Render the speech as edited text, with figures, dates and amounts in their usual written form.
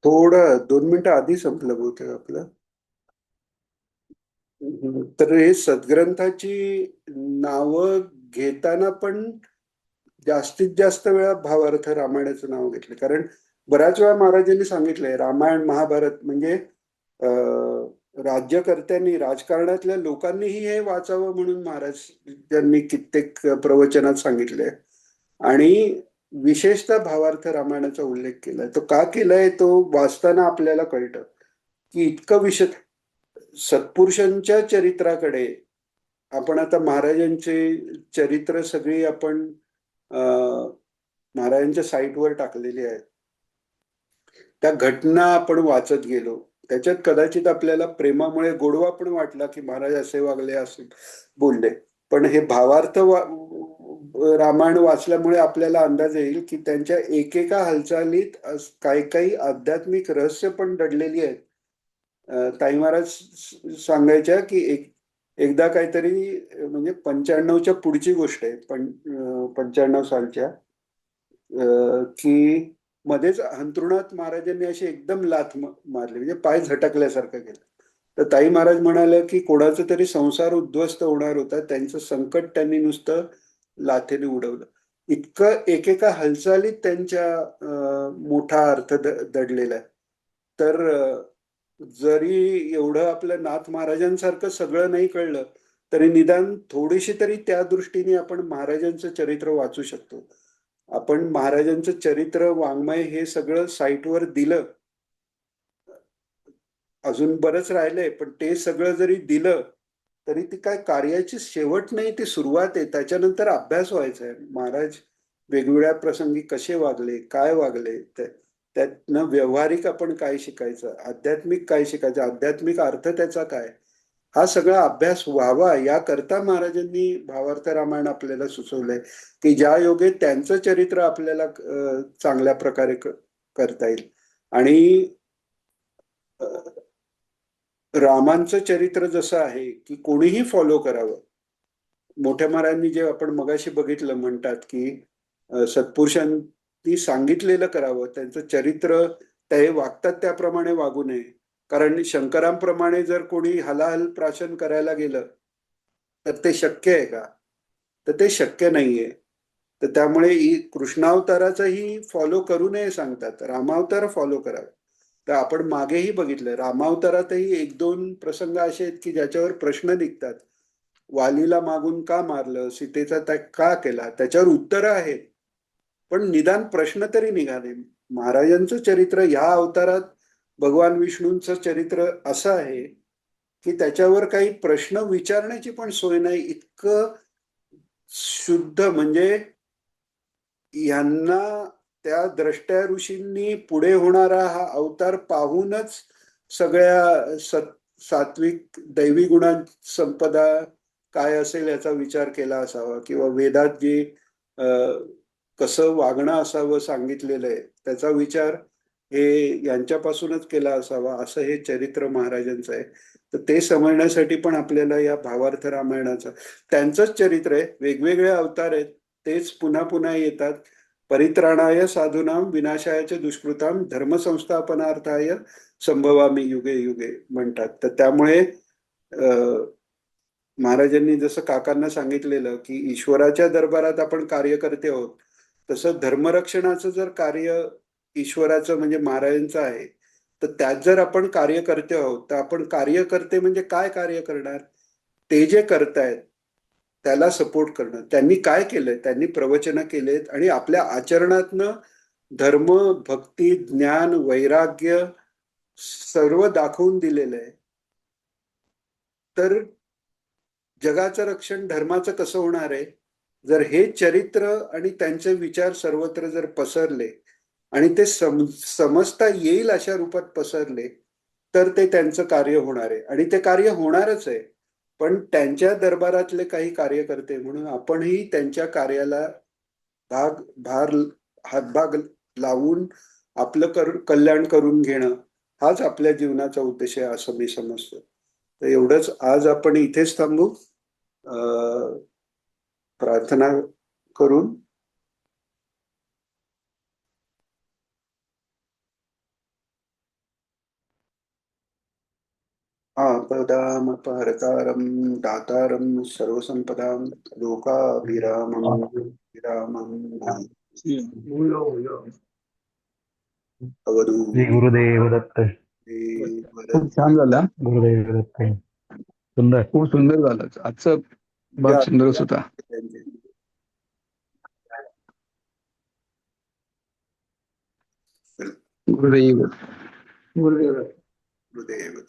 थोडं 2 मिनिटं आधी संपलं बहुतेक आपलं. तर हे सद्ग्रंथाची नावं घेताना पण जास्तीत जास्त वेळा भावार्थ रामायणाचं नाव घेतलं. कारण बऱ्याच वेळा महाराजांनी सांगितलंय रामायण महाभारत म्हणजे राज्यकर्त्यांनी राजकारणातल्या लोकांनीही हे वाचावं म्हणून महाराज त्यांनी कित्येक प्रवचनात सांगितलंय. आणि विशेषतः भावार्थ रामायणाचा उल्लेख केलाय. तो का केलाय तो वाचताना आपल्याला कळतं की इतकं सत्पुरुषांच्या चरित्राकडे आपण आता महाराजांचे चरित्र सगळी आपण महाराजांच्या साईटवर टाकलेली आहे. त्या घटना आपण वाचत गेलो. त्याच्यात कदाचित आपल्याला प्रेमामुळे गोडवा पण वाटला की महाराज असे वागले असे बोलले. पण हे रामायण वाचल्यामुळे आपल्याला अंदाज येईल की त्यांच्या एकेका हालचालीत काही काही आध्यात्मिक रहस्य पण दडलेली आहेत. ताई महाराज सांगायच्या की एकदा काहीतरी म्हणजे 95च्या पुढची गोष्ट आहे. 95 सालच्या की मध्येच अंथरुणात महाराजांनी अशी एकदम लाथ मारली म्हणजे पाय झटकल्यासारखं केलं. तर ताई महाराज म्हणाले की कोणाचा तरी संसार उद्ध्वस्त होणार होता, त्यांचं संकट त्यांनी नुसतं लाथेने उडवलं. इतकं एकेका हालचालीत त्यांच्या मोठा अर्थ दडलेला आहे. तर जरी एवढं आपल्या नाथ महाराजांसारखं सगळं नाही कळलं तरी निदान थोडीशी तरी त्या दृष्टीने आपण महाराजांचं चरित्र वाचू शकतो. आपण महाराजांचं चरित्र वाङ्मय हे सगळं साईटवर दिलं. अजून बरंच राहिलंय पण ते सगळं जरी दिलं तरी ती काय कार्याची शेवट नाही, ती सुरुवात आहे. त्याच्यानंतर अभ्यास व्हायचा आहे. महाराज वेगवेगळ्या प्रसंगी कसे वागले, काय वागले, त्यातनं व्यावहारिक आपण काय शिकायचं, आध्यात्मिक काय शिकायचं, आध्यात्मिक अर्थ त्याचा काय, हा सगळा अभ्यास व्हावा याकरता महाराजांनी भावार्थ रामायण आपल्याला सुचवलंय की ज्या योगे त्यांचं चरित्र आपल्याला चांगल्या प्रकारे करता येईल. आणि रामांचं चरित्र जसं आहे की कोणीही फॉलो करावं. मोठ्या महाराजांनी जे आपण मगाशी बघितलं म्हणतात की सत्पुरुषांनी सांगितलेलं करावं, त्यांचं चरित्र ते वागतात त्याप्रमाणे वागू नये. कारण शंकरांप्रमाणे जर कोणी हलाहल प्राशन करायला गेलं तर ते शक्य आहे का? तर ते शक्य नाहीये. तर त्यामुळे कृष्णावताराचंही फॉलो करू नये सांगतात, रामावतार फॉलो करावे. तर आपण मागेही बघितलं रामावतारातही एक दोन प्रसंग असे आहेत की ज्याच्यावर प्रश्न निघतात. वालीला मागून का मारलं, सीतेचा त्याग का केला, त्याच्यावर उत्तरं आहेत. पण निदान प्रश्न तरी निघाले. महाराजांचं चरित्र ह्या अवतारात भगवान विष्णूंचं चरित्र असं आहे की त्याच्यावर काही प्रश्न विचारण्याची पण सोय नाही. इतकं शुद्ध म्हणजे यांना त्या द्रष्ट्या ऋषींनी पुढे होणारा हा अवतार पाहूनच सगळ्या सात्विक दैवी संपदा काय असेल याचा विचार केला असावा किंवा वेदात जे कसं वागणं असावं सांगितलेलं आहे त्याचा विचार हे यांच्यापासूनच केला असावा असं हे चरित्र महाराजांचं आहे. तर ते समजण्यासाठी पण आपल्याला या भावार्थ रामायणाचं त्यांचंच चरित्र आहे. वेगवेगळे अवतार आहेत, तेच पुन्हा पुन्हा येतात. परित्राणाय साधूनाम विनाशायाचे दुष्कृताम धर्मसंस्थापनार्थाय संभवामी युगे युगे म्हणतात. तर त्यामुळे महाराजांनी जसं काकांना सांगितलेलं की ईश्वराच्या दरबारात आपण कार्यकर्ते आहोत, तसं धर्मरक्षणाचं जर कार्य ईश्वराचं म्हणजे महाराजांचं आहे, तर त्यात जर आपण कार्यकर्ते आहोत तर आपण कार्यकर्ते म्हणजे काय कार्य करणार, ते जे करतायत त्याला सपोर्ट करणं. त्यांनी काय केलंय, त्यांनी प्रवचन केलेत आणि आपल्या आचरणातनं धर्म, भक्ती, ज्ञान, वैराग्य सर्व दाखवून दिलेलं आहे. तर जगाचं रक्षण धर्माचं कसं होणार आहे, जर हे चरित्र आणि त्यांचे विचार सर्वत्र जर पसरले आणि ते समजता येईल अशा रूपात पसरले तर ते त्यांचं कार्य होणार आहे आणि ते कार्य होणारच आहे. पण त्यांच्या दरबारातले काही कार्यकर्ते म्हणून आपणही त्यांच्या कार्याला भार हातभाग लावून आपलं कल्याण करून घेणं हाच आपल्या जीवनाचा उद्देश आहे असं मी समजतो. तर एवढंच आज आपण इथेच थांबू. प्रार्थना करून आपदामपहर्तारं दातारं सर्वसंपदां लोकाभिरामं विरामं अवधू श्री गुरुदेव दत्त. खूप छान झाला. गुरुदेव दत्त. सुंदर. खूप सुंदर झालं. आजचा भाग सुंदरच होता. गुरुदेव गुरुदेव गुरुदेव